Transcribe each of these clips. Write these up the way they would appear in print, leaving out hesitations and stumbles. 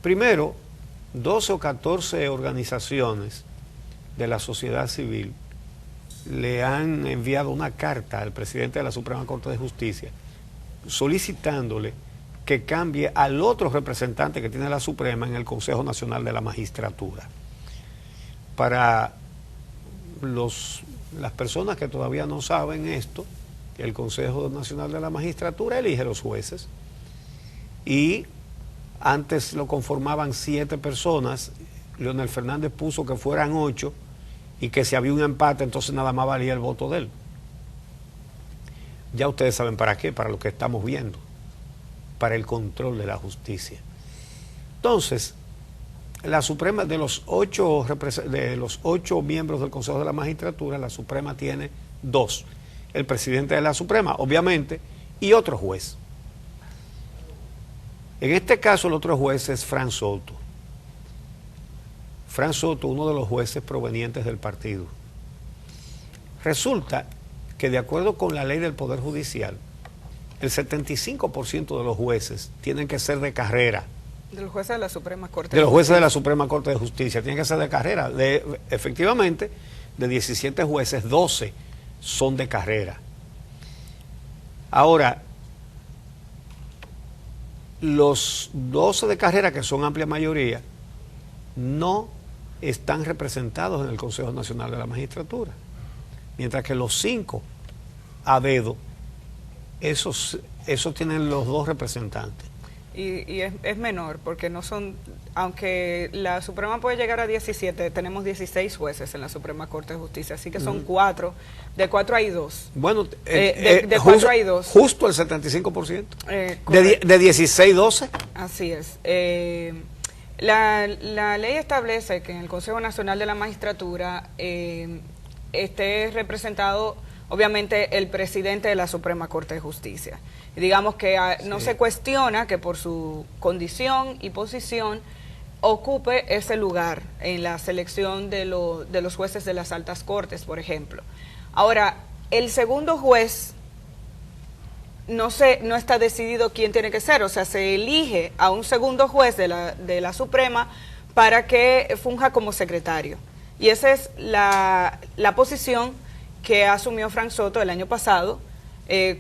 Primero, 12 o 14 organizaciones de la sociedad civil le han enviado una carta al presidente de la Suprema Corte de Justicia solicitándole que cambie al otro representante que tiene la Suprema en el Consejo Nacional de la Magistratura. Para las personas que todavía no saben esto, el Consejo Nacional de la Magistratura elige los jueces y antes lo conformaban 7 personas. Leonel Fernández puso que fueran 8 y que si había un empate entonces nada más valía el voto de él. Ya ustedes saben para qué, para lo que estamos viendo, para el control de la justicia. Entonces, la Suprema, de los 8 miembros del Consejo de la Magistratura, la Suprema tiene 2. El presidente de la Suprema, obviamente, y otro juez. En este caso, el otro juez es Fran Soto. Fran Soto, uno de los jueces provenientes del partido. Resulta que de acuerdo con la ley del Poder Judicial, el 75% de los jueces tienen que ser de carrera. De los jueces de la Suprema Corte. De los jueces de la Suprema Corte de Justicia, tienen que ser de carrera. Efectivamente, de 17 jueces, 12 son de carrera. Ahora, los 12 de carrera, que son amplia mayoría, no están representados en el Consejo Nacional de la Magistratura, mientras que los 5 a dedo, esos tienen los 2 representantes. Y es menor, porque no son, aunque la Suprema puede llegar a 17, tenemos 16 jueces en la Suprema Corte de Justicia, así que son 4, de 4 hay 2. Bueno, de 4 hay 2. Justo el 75%. De 16, 12. Así es. La ley establece que en el Consejo Nacional de la Magistratura esté representado, obviamente, el presidente de la Suprema Corte de Justicia. Y digamos que no se cuestiona que por su condición y posición ocupe ese lugar en la selección de los jueces de las altas cortes, por ejemplo. Ahora, el segundo juez no está decidido quién tiene que ser, o sea, se elige a un segundo juez de la Suprema para que funja como secretario. Y esa es la posición que asumió Fran Soto el año pasado,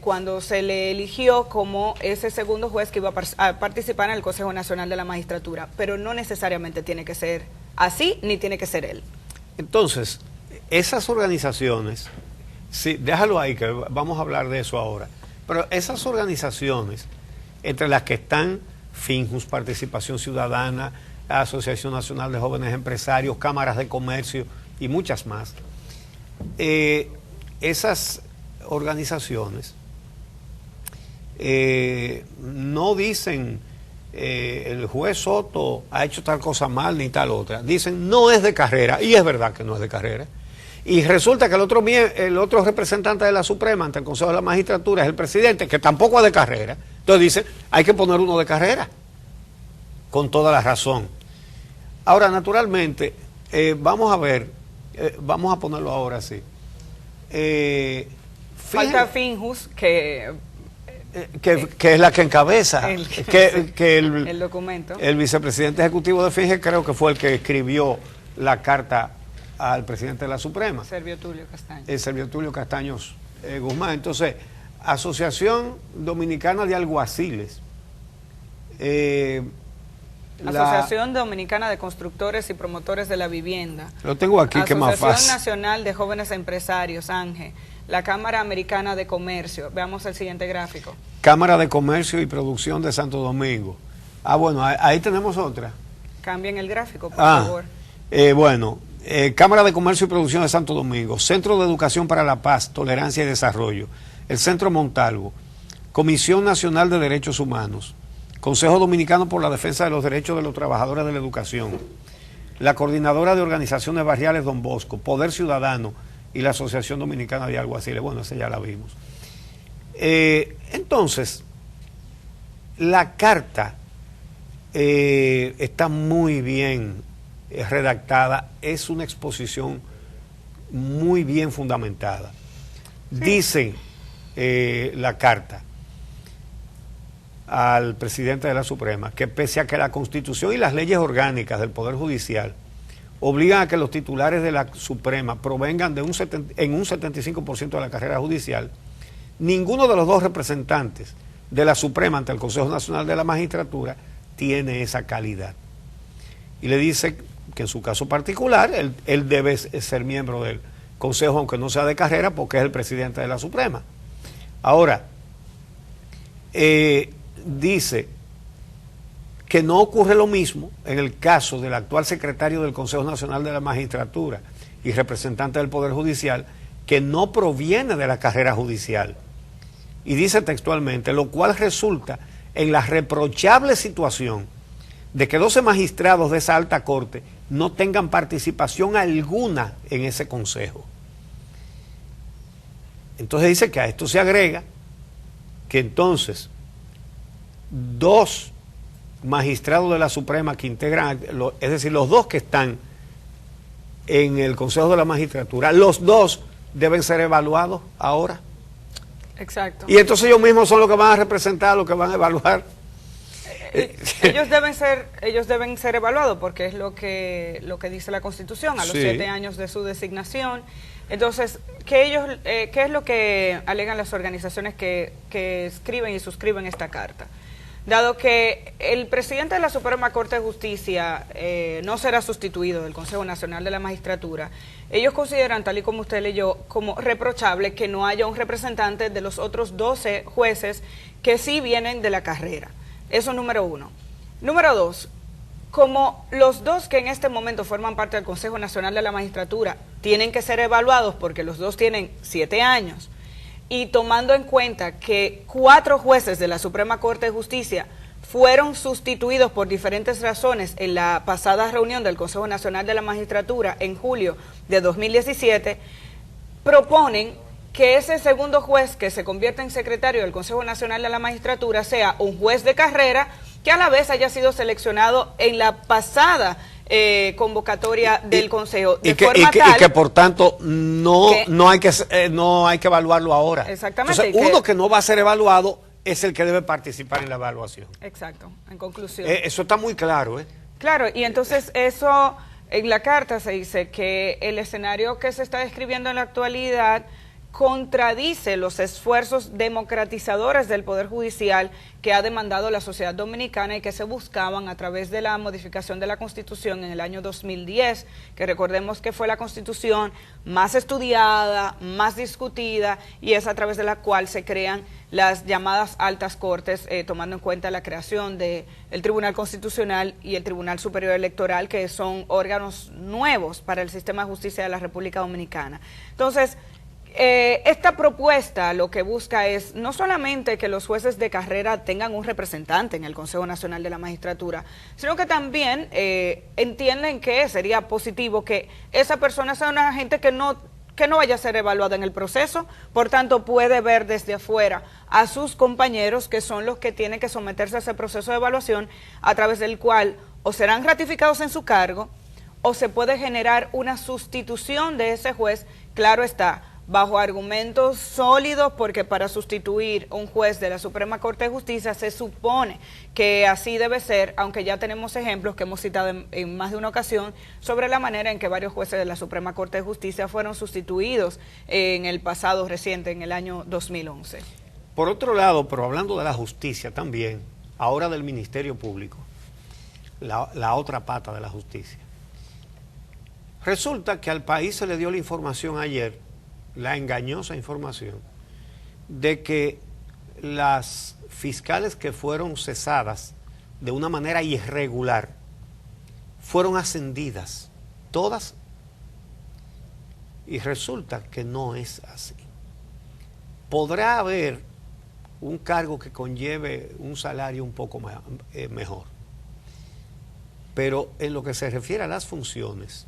cuando se le eligió como ese segundo juez que iba a participar en el Consejo Nacional de la Magistratura, pero no necesariamente tiene que ser así, ni tiene que ser él. Entonces, esas organizaciones, sí, déjalo ahí, que vamos a hablar de eso ahora, pero esas organizaciones, entre las que están FINJUS, Participación Ciudadana, Asociación Nacional de Jóvenes Empresarios, Cámaras de Comercio y muchas más, esas organizaciones no dicen el juez Soto ha hecho tal cosa mal ni tal otra, dicen no es de carrera, y es verdad que no es de carrera, y resulta que el otro representante de la Suprema ante el Consejo de la Magistratura es el presidente, que tampoco es de carrera. Entonces dicen hay que poner uno de carrera, con toda la razón. Ahora, naturalmente, vamos a ver, vamos a ponerlo ahora así. Falta FINJUS, que es la que encabeza el documento. El vicepresidente ejecutivo de FINJUS creo que fue el que escribió la carta al presidente de la Suprema. Servio Tulio Castaño. Servio Tulio Castaños Guzmán. Entonces, Asociación Dominicana de Alguaciles. Asociación Dominicana de Constructores y Promotores de la Vivienda. Lo tengo aquí, que más fácil. Asociación Nacional de Jóvenes Empresarios, ANGE. La Cámara Americana de Comercio. Veamos el siguiente gráfico. Cámara de Comercio y Producción de Santo Domingo. Bueno, ahí tenemos otra. Cambien el gráfico, por favor. Cámara de Comercio y Producción de Santo Domingo, Centro de Educación para la Paz, Tolerancia y Desarrollo, el Centro Montalvo, Comisión Nacional de Derechos Humanos, Consejo Dominicano por la Defensa de los Derechos de los Trabajadores de la Educación, la Coordinadora de Organizaciones Barriales Don Bosco, Poder Ciudadano y la Asociación Dominicana de Alguaciles. Bueno, esa ya la vimos. Entonces, la carta está muy bien redactada, es una exposición muy bien fundamentada. Sí. Dice la carta, al presidente de la Suprema que pese a que la Constitución y las leyes orgánicas del Poder Judicial obligan a que los titulares de la Suprema provengan de un 75% de la carrera judicial, ninguno de los dos representantes de la Suprema ante el Consejo Nacional de la Magistratura tiene esa calidad. Y le dice que en su caso particular, él debe ser miembro del Consejo, aunque no sea de carrera, porque es el presidente de la Suprema. Ahora, dice que no ocurre lo mismo en el caso del actual secretario del Consejo Nacional de la Magistratura y representante del Poder Judicial, que no proviene de la carrera judicial. Y dice textualmente, lo cual resulta en la reprochable situación de que 12 magistrados de esa alta corte no tengan participación alguna en ese consejo. Entonces dice que a esto se agrega que entonces 2 magistrados de la Suprema que integran, es decir, los 2 que están en el Consejo de la Magistratura, los 2 deben ser evaluados ahora. Exacto. Y entonces ellos mismos son los que van a representar, los que van a evaluar. Ellos deben ser evaluados porque es lo que dice la Constitución a los 7 años de su designación. Entonces, ¿qué es lo que alegan las organizaciones que escriben y suscriben esta carta? Dado que el presidente de la Suprema Corte de Justicia no será sustituido del Consejo Nacional de la Magistratura, ellos consideran, tal y como usted leyó, como reprochable que no haya un representante de los otros 12 jueces que sí vienen de la carrera. Eso número 1. Número 2, como los 2 que en este momento forman parte del Consejo Nacional de la Magistratura tienen que ser evaluados porque los 2 tienen 7 años, y tomando en cuenta que 4 jueces de la Suprema Corte de Justicia fueron sustituidos por diferentes razones en la pasada reunión del Consejo Nacional de la Magistratura en julio de 2017, proponen que ese segundo juez que se convierta en secretario del Consejo Nacional de la Magistratura sea un juez de carrera que a la vez haya sido seleccionado en la pasada convocatoria del Consejo. Y que por tanto no hay que evaluarlo ahora. Exactamente. Entonces, uno que no va a ser evaluado es el que debe participar en la evaluación. Exacto, en conclusión. Eso está muy claro, ¿eh? Claro, y entonces eso, en la carta se dice que el escenario que se está describiendo en la actualidad contradice los esfuerzos democratizadores del Poder Judicial que ha demandado la sociedad dominicana y que se buscaban a través de la modificación de la Constitución en el año 2010, que recordemos que fue la Constitución más estudiada, más discutida, y es a través de la cual se crean las llamadas altas cortes, tomando en cuenta la creación del Tribunal Constitucional y el Tribunal Superior Electoral, que son órganos nuevos para el sistema de justicia de la República Dominicana. Entonces, esta propuesta lo que busca es no solamente que los jueces de carrera tengan un representante en el Consejo Nacional de la Magistratura, sino que también entienden que sería positivo que esa persona sea una gente que no vaya a ser evaluada en el proceso, por tanto puede ver desde afuera a sus compañeros, que son los que tienen que someterse a ese proceso de evaluación, a través del cual o serán ratificados en su cargo o se puede generar una sustitución de ese juez, claro está, bajo argumentos sólidos, porque para sustituir un juez de la Suprema Corte de Justicia se supone que así debe ser, aunque ya tenemos ejemplos que hemos citado en más de una ocasión sobre la manera en que varios jueces de la Suprema Corte de Justicia fueron sustituidos en el pasado reciente, en el año 2011. Por otro lado, pero hablando de la justicia también, ahora del Ministerio Público, la otra pata de la justicia, resulta que al país se le dio la información ayer, la engañosa información de que las fiscales que fueron cesadas de una manera irregular fueron ascendidas, todas, y resulta que no es así. Podrá haber un cargo que conlleve un salario un poco mejor, pero en lo que se refiere a las funciones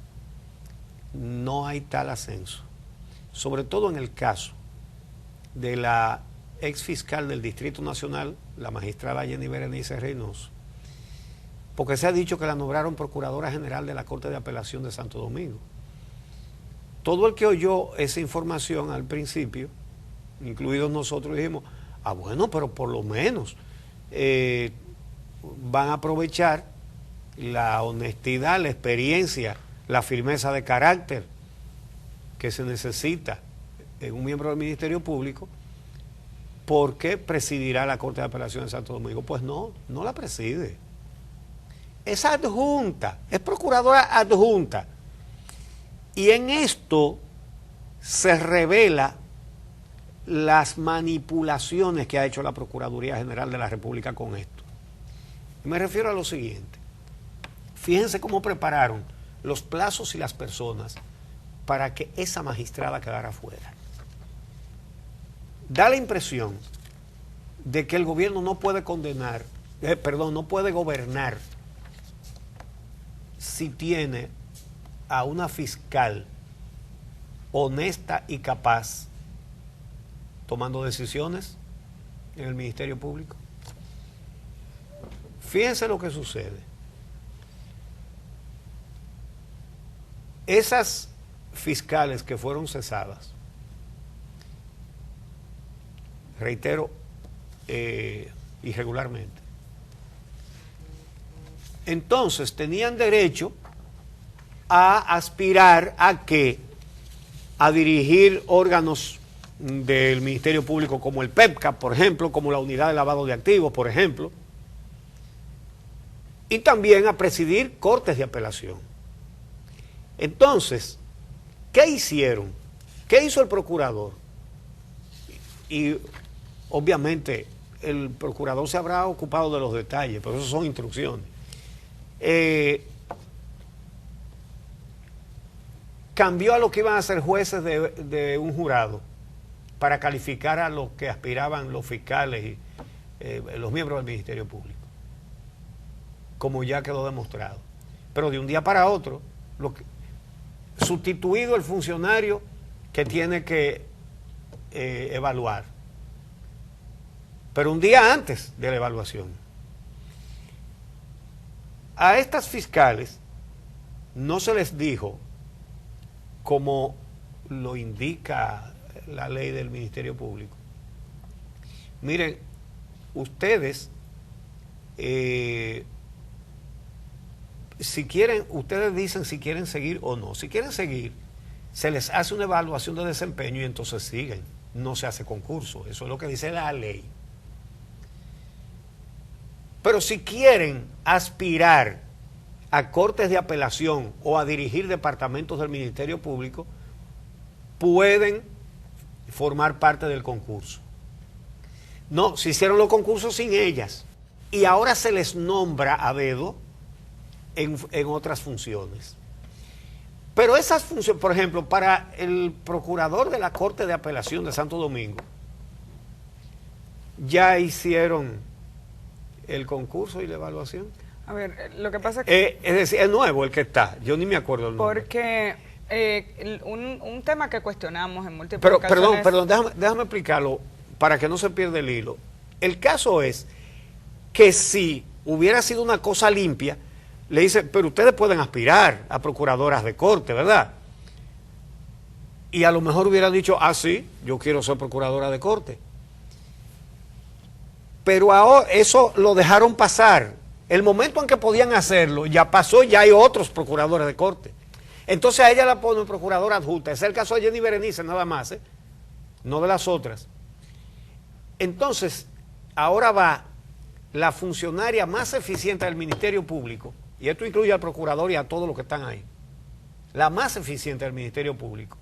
no hay tal ascenso. Sobre todo en el caso de la ex fiscal del Distrito Nacional, la magistrada Jenny Berenice Reynoso, porque se ha dicho que la nombraron Procuradora General de la Corte de Apelación de Santo Domingo. Todo el que oyó esa información al principio, incluidos nosotros, dijimos, bueno, pero por lo menos van a aprovechar la honestidad, la experiencia, la firmeza de carácter que se necesita en un miembro del Ministerio Público, porque presidirá la Corte de Apelación de Santo Domingo. Pues no, no la preside. Es adjunta, es procuradora adjunta. Y en esto se revela las manipulaciones que ha hecho la Procuraduría General de la República con esto. Me refiero a lo siguiente. Fíjense cómo prepararon los plazos y las personas para que esa magistrada quedara fuera. Da la impresión de que el gobierno no puede no puede gobernar si tiene a una fiscal honesta y capaz tomando decisiones en el Ministerio Público. Fíjense lo que sucede. Esas fiscales que fueron cesadas, reitero, irregularmente, entonces tenían derecho a aspirar a dirigir órganos del Ministerio Público como el PEPCA, por ejemplo, como la Unidad de Lavado de Activos, por ejemplo, y también a presidir cortes de apelación. Entonces, ¿qué hicieron? ¿Qué hizo el procurador? Y obviamente el procurador se habrá ocupado de los detalles, pero eso son instrucciones. Cambió a lo que iban a ser jueces de un jurado para calificar a los que aspiraban los fiscales y los miembros del Ministerio Público, como ya quedó demostrado. Pero de un día para otro, sustituido el funcionario que tiene que evaluar, pero un día antes de la evaluación. A estas fiscales no se les dijo, como lo indica la ley del Ministerio Público: miren, ustedes, si quieren, ustedes dicen si quieren seguir o no. Si quieren seguir, se les hace una evaluación de desempeño y entonces siguen. No se hace concurso. Eso es lo que dice la ley. Pero si quieren aspirar a cortes de apelación o a dirigir departamentos del Ministerio Público, pueden formar parte del concurso. No, se hicieron los concursos sin ellas y ahora se les nombra a dedo en otras funciones. Pero esas funciones, por ejemplo, para el procurador de la Corte de Apelación de Santo Domingo, ya hicieron el concurso y la evaluación. A ver, lo que pasa es que... es decir, es nuevo el que está, yo ni me acuerdo el nombre. Porque un tema que cuestionamos en múltiples ocasiones... Perdón, déjame explicarlo para que no se pierda el hilo. El caso es que si hubiera sido una cosa limpia, le dice, pero ustedes pueden aspirar a procuradoras de corte, ¿verdad? Y a lo mejor hubiera dicho, sí, yo quiero ser procuradora de corte. Pero ahora eso lo dejaron pasar. El momento en que podían hacerlo ya pasó, ya hay otros procuradores de corte. Entonces a ella la ponen procuradora adjunta. Es el caso de Jenny Berenice nada más, no de las otras. Entonces, ahora va la funcionaria más eficiente del Ministerio Público, y esto incluye al procurador y a todos los que están ahí, la más eficiente del Ministerio Público.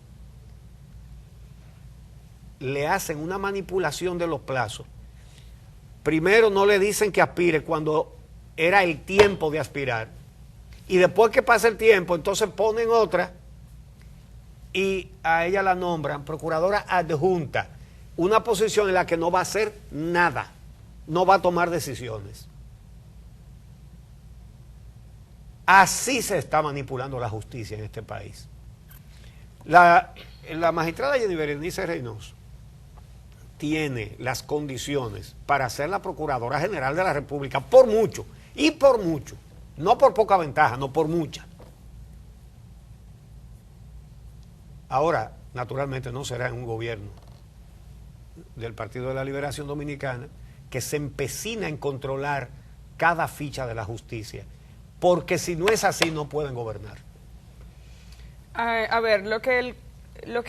Le hacen una manipulación de los plazos. Primero no le dicen que aspire cuando era el tiempo de aspirar, y después que pasa el tiempo entonces ponen otra y a ella la nombran procuradora adjunta, una posición en la que no va a hacer nada, no va a tomar decisiones. Así se está manipulando la justicia en este país. La magistrada Jenny Berenice Reynoso tiene las condiciones para ser la Procuradora General de la República, por mucho, y por mucho, no por poca ventaja, no por mucha. Ahora, naturalmente no será en un gobierno del Partido de la Liberación Dominicana, que se empecina en controlar cada ficha de la justicia, porque si no es así no pueden gobernar. A ver, lo que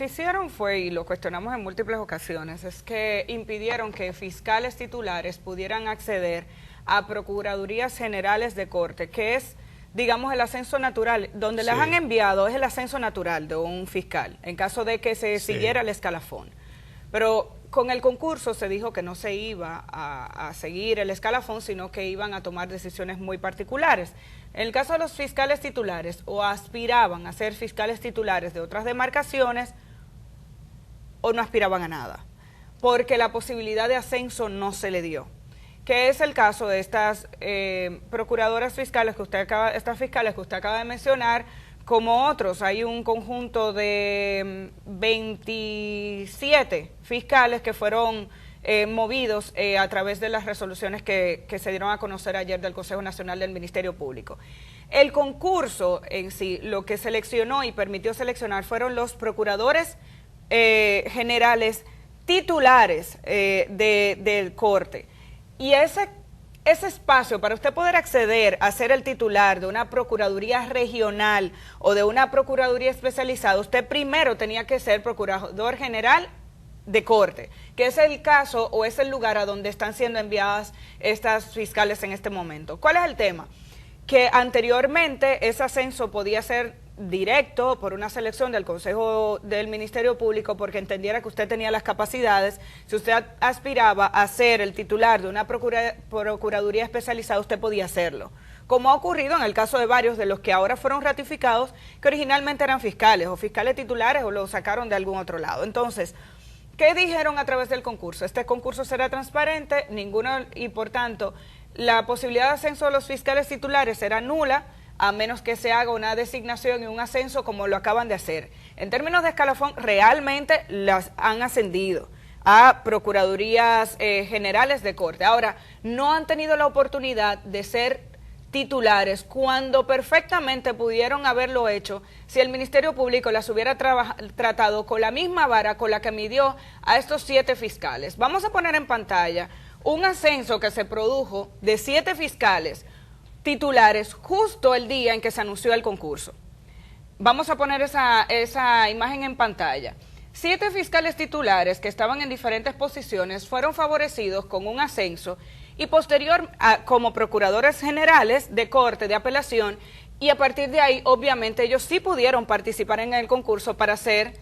hicieron fue, y lo cuestionamos en múltiples ocasiones, es que impidieron que fiscales titulares pudieran acceder a procuradurías generales de corte, que es, digamos, el ascenso natural. Donde las han enviado es el ascenso natural de un fiscal, en caso de que se siguiera el escalafón. Pero con el concurso se dijo que no se iba a seguir el escalafón, sino que iban a tomar decisiones muy particulares. En el caso de los fiscales titulares, o aspiraban a ser fiscales titulares de otras demarcaciones, o no aspiraban a nada, porque la posibilidad de ascenso no se le dio. Que es el caso de estas procuradoras fiscales estas fiscales que usted acaba de mencionar, como otros. Hay un conjunto de 27 fiscales que fueron movidos a través de las resoluciones que se dieron a conocer ayer del Consejo Nacional del Ministerio Público. El concurso en sí, lo que seleccionó y permitió seleccionar fueron los procuradores generales titulares del corte. Y ese espacio para usted poder acceder a ser el titular de una procuraduría regional o de una procuraduría especializada, usted primero tenía que ser procurador general de corte, que es el caso o es el lugar a donde están siendo enviadas estas fiscales en este momento. ¿Cuál es el tema? Que anteriormente ese ascenso podía ser directo por una selección del Consejo del Ministerio Público, porque entendiera que usted tenía las capacidades. Si usted aspiraba a ser el titular de una procuraduría especializada, usted podía hacerlo, como ha ocurrido en el caso de varios de los que ahora fueron ratificados, que originalmente eran fiscales o fiscales titulares o lo sacaron de algún otro lado. Entonces, ¿qué dijeron a través del concurso? Este concurso será transparente, y por tanto la posibilidad de ascenso de los fiscales titulares será nula, a menos que se haga una designación y un ascenso como lo acaban de hacer. En términos de escalafón, realmente las han ascendido a procuradurías generales de corte. Ahora, no han tenido la oportunidad de ser titulares cuando perfectamente pudieron haberlo hecho si el Ministerio Público las hubiera tratado con la misma vara con la que midió a estos 7 fiscales. Vamos a poner en pantalla un ascenso que se produjo de 7 fiscales titulares justo el día en que se anunció el concurso. Vamos a poner esa imagen en pantalla. 7 fiscales titulares que estaban en diferentes posiciones fueron favorecidos con un ascenso y posterior como procuradores generales de corte, de apelación, y a partir de ahí obviamente ellos sí pudieron participar en el concurso para ser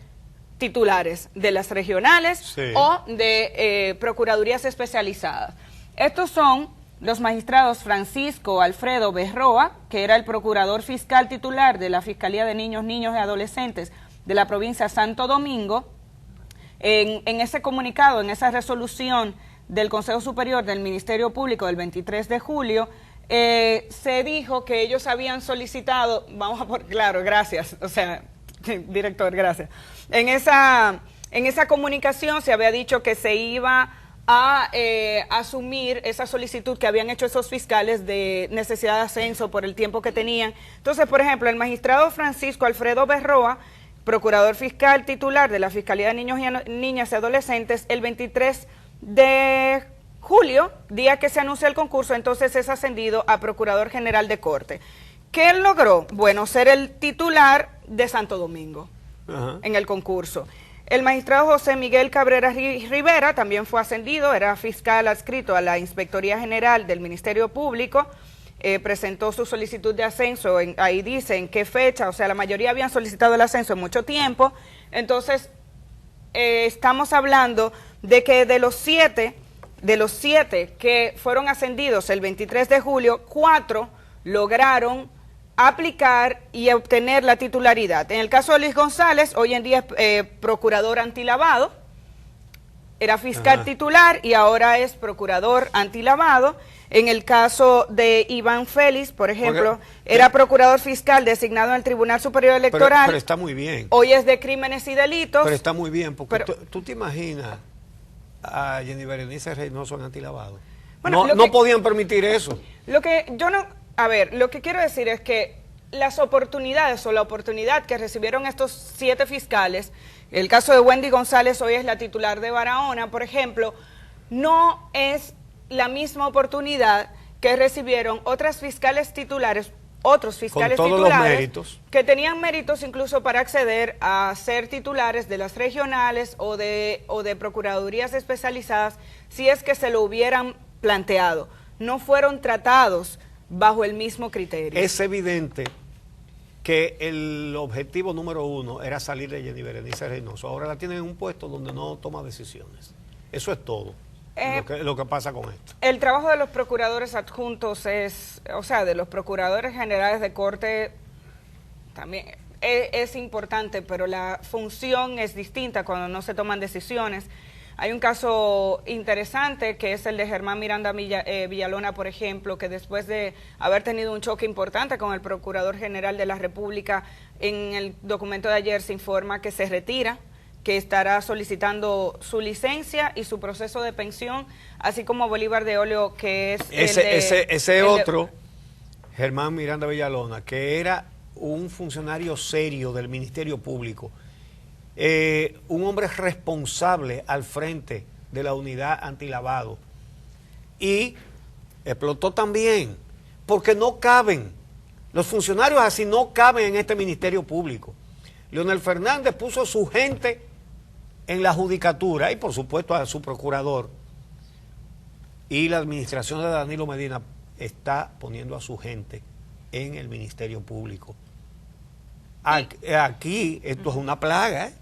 titulares de las regionales o de procuradurías especializadas. Estos son los magistrados Francisco Alfredo Berroa, que era el procurador fiscal titular de la Fiscalía de Niños, Niños y Adolescentes de la provincia de Santo Domingo. En ese comunicado, en esa resolución del Consejo Superior del Ministerio Público del 23 de julio, se dijo que ellos habían solicitado, claro, gracias, o sea, director, gracias. En esa comunicación se había dicho que se iba a asumir esa solicitud que habían hecho esos fiscales de necesidad de ascenso por el tiempo que tenían. Entonces, por ejemplo, el magistrado Francisco Alfredo Berroa, procurador fiscal titular de la Fiscalía de Niños y Niñas y Adolescentes, el 23 de julio, día que se anuncia el concurso, entonces es ascendido a Procurador General de Corte. ¿Qué él logró? Bueno, ser el titular de Santo Domingo en el concurso. El magistrado José Miguel Cabrera Rivera también fue ascendido, era fiscal adscrito a la Inspectoría General del Ministerio Público, presentó su solicitud de ascenso, ahí dice en qué fecha, o sea, la mayoría habían solicitado el ascenso en mucho tiempo. Entonces, estamos hablando de que de los siete que fueron ascendidos el 23 de julio, 4 lograron aplicar y obtener la titularidad. En el caso de Luis González, hoy en día es procurador antilavado, era fiscal titular y ahora es procurador antilavado. En el caso de Iván Félix, por ejemplo, era procurador fiscal designado en el Tribunal Superior Electoral. Pero está muy bien. Hoy es de crímenes y delitos. Pero está muy bien, porque tú te imaginas a Jenny Berenice Reynoso en antilavado. Bueno, no podían permitir eso. Lo que quiero decir es que las oportunidades o la oportunidad que recibieron estos 7 fiscales, el caso de Wendy González, hoy es la titular de Barahona, por ejemplo, no es la misma oportunidad que recibieron otros fiscales titulares con todos los méritos, que tenían méritos incluso para acceder a ser titulares de las regionales o de procuradurías especializadas, si es que se lo hubieran planteado. No fueron tratados bajo el mismo criterio. Es evidente que el objetivo número 1 era salir de Jenny Berenice Reynoso. Ahora la tienen en un puesto donde no toma decisiones. Eso es todo. Lo que pasa con esto. El trabajo de los procuradores adjuntos de los procuradores generales de corte también es importante, pero la función es distinta cuando no se toman decisiones. Hay un caso interesante que es el de Germán Miranda Villalona, por ejemplo, que después de haber tenido un choque importante con el Procurador General de la República, en el documento de ayer se informa que se retira, que estará solicitando su licencia y su proceso de pensión, así como Bolívar de Oleo, que es Germán Miranda Villalona, que era un funcionario serio del Ministerio Público, un hombre responsable al frente de la unidad antilavado, y explotó también, porque no caben, los funcionarios así no caben en este Ministerio Público. Leonel Fernández puso su gente en la judicatura y por supuesto a su procurador, y la administración de Danilo Medina está poniendo a su gente en el Ministerio Público. Aquí esto es una plaga, ¿eh?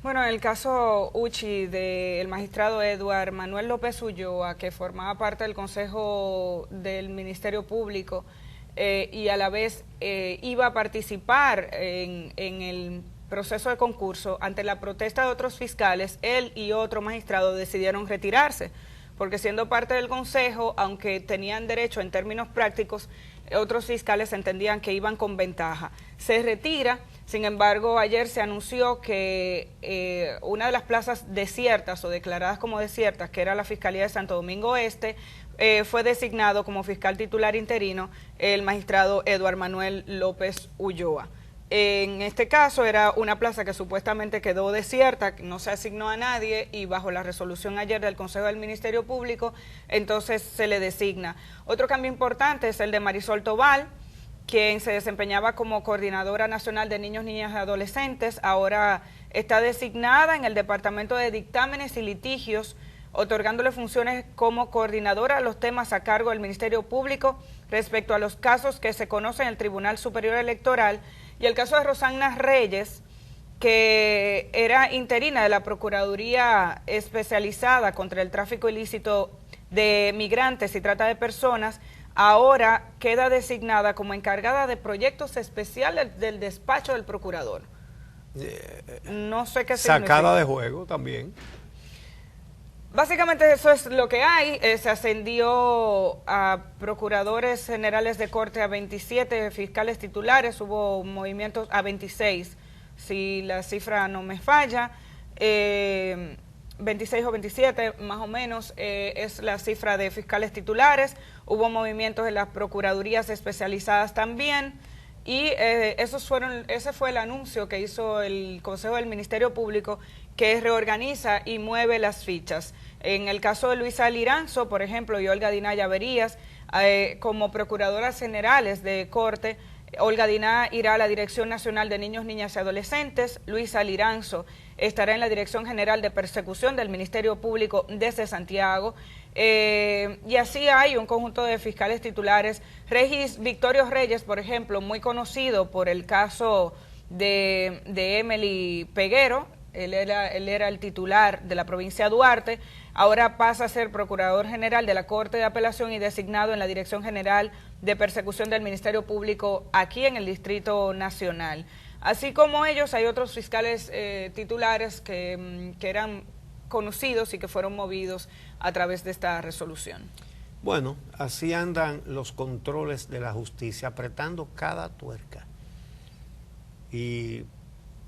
Bueno, en el caso Uchi del magistrado Eduard Manuel López Ulloa, que formaba parte del Consejo del Ministerio Público y a la vez iba a participar en el proceso de concurso, ante la protesta de otros fiscales, él y otro magistrado decidieron retirarse, porque siendo parte del Consejo, aunque tenían derecho en términos prácticos, otros fiscales entendían que iban con ventaja. Se retira. Sin embargo, ayer se anunció que una de las plazas desiertas o declaradas como desiertas, que era la Fiscalía de Santo Domingo Este, fue designado como fiscal titular interino el magistrado Eduard Manuel López Ulloa. En este caso era una plaza que supuestamente quedó desierta, no se asignó a nadie, y bajo la resolución ayer del Consejo del Ministerio Público, entonces se le designa. Otro cambio importante es el de Marisol Tobal, quien se desempeñaba como Coordinadora Nacional de Niños, Niñas y Adolescentes. Ahora está designada en el Departamento de Dictámenes y Litigios, otorgándole funciones como coordinadora de los temas a cargo del Ministerio Público respecto a los casos que se conocen en el Tribunal Superior Electoral, y el caso de Rosana Reyes, que era interina de la Procuraduría Especializada contra el Tráfico Ilícito de Migrantes y Trata de Personas, ahora queda designada como encargada de proyectos especiales del despacho del procurador. No sé qué significa. Sacada de juego también. Básicamente eso es lo que hay. Se ascendió a procuradores generales de corte a 27 fiscales titulares, hubo movimientos a 26, si la cifra no me falla, 26 o 27 más o menos es la cifra de fiscales titulares. Hubo movimientos en las procuradurías especializadas también, y ese fue el anuncio que hizo el Consejo del Ministerio Público, que reorganiza y mueve las fichas. En el caso de Luisa Liranzo, por ejemplo, y Olga Diná Llaverías, como procuradoras generales de corte, Olga Diná irá a la Dirección Nacional de Niños, Niñas y Adolescentes. Luisa Liranzo estará en la Dirección General de Persecución del Ministerio Público desde Santiago. Y así hay un conjunto de fiscales titulares. Regis Victorio Reyes, por ejemplo, muy conocido por el caso de Emily Peguero. Él era el titular de la provincia de Duarte, ahora pasa a ser Procurador General de la Corte de Apelación y designado en la Dirección General de Persecución del Ministerio Público aquí en el Distrito Nacional. Así como ellos, hay otros fiscales titulares que eran conocidos y que fueron movidos a través de esta resolución. Bueno, así andan los controles de la justicia, apretando cada tuerca. Y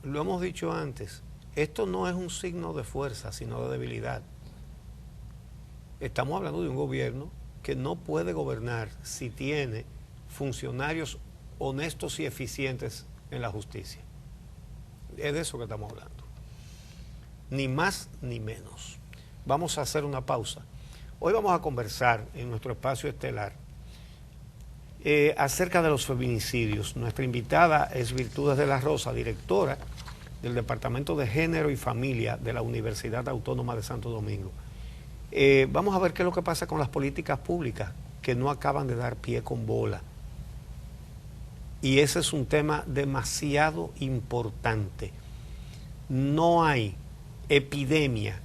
lo hemos dicho antes, esto no es un signo de fuerza, sino de debilidad. Estamos hablando de un gobierno que no puede gobernar si tiene funcionarios honestos y eficientes en la justicia. Es de eso que estamos hablando. Ni más ni menos. Vamos a hacer una pausa. Hoy vamos a conversar en nuestro espacio estelar acerca de los feminicidios. Nuestra invitada es Virtudes de la Rosa, directora del Departamento de Género y Familia de la Universidad Autónoma de Santo Domingo. Vamos a ver qué es lo que pasa con las políticas públicas que no acaban de dar pie con bola. Y ese es un tema demasiado importante. No hay epidemia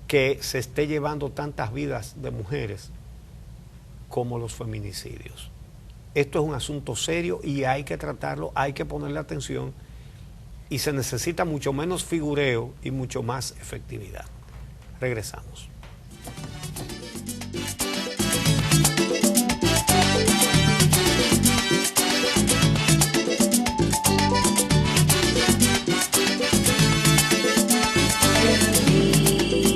que se esté llevando tantas vidas de mujeres como los feminicidios. Esto es un asunto serio y hay que tratarlo, hay que ponerle atención y se necesita mucho menos figureo y mucho más efectividad. Regresamos.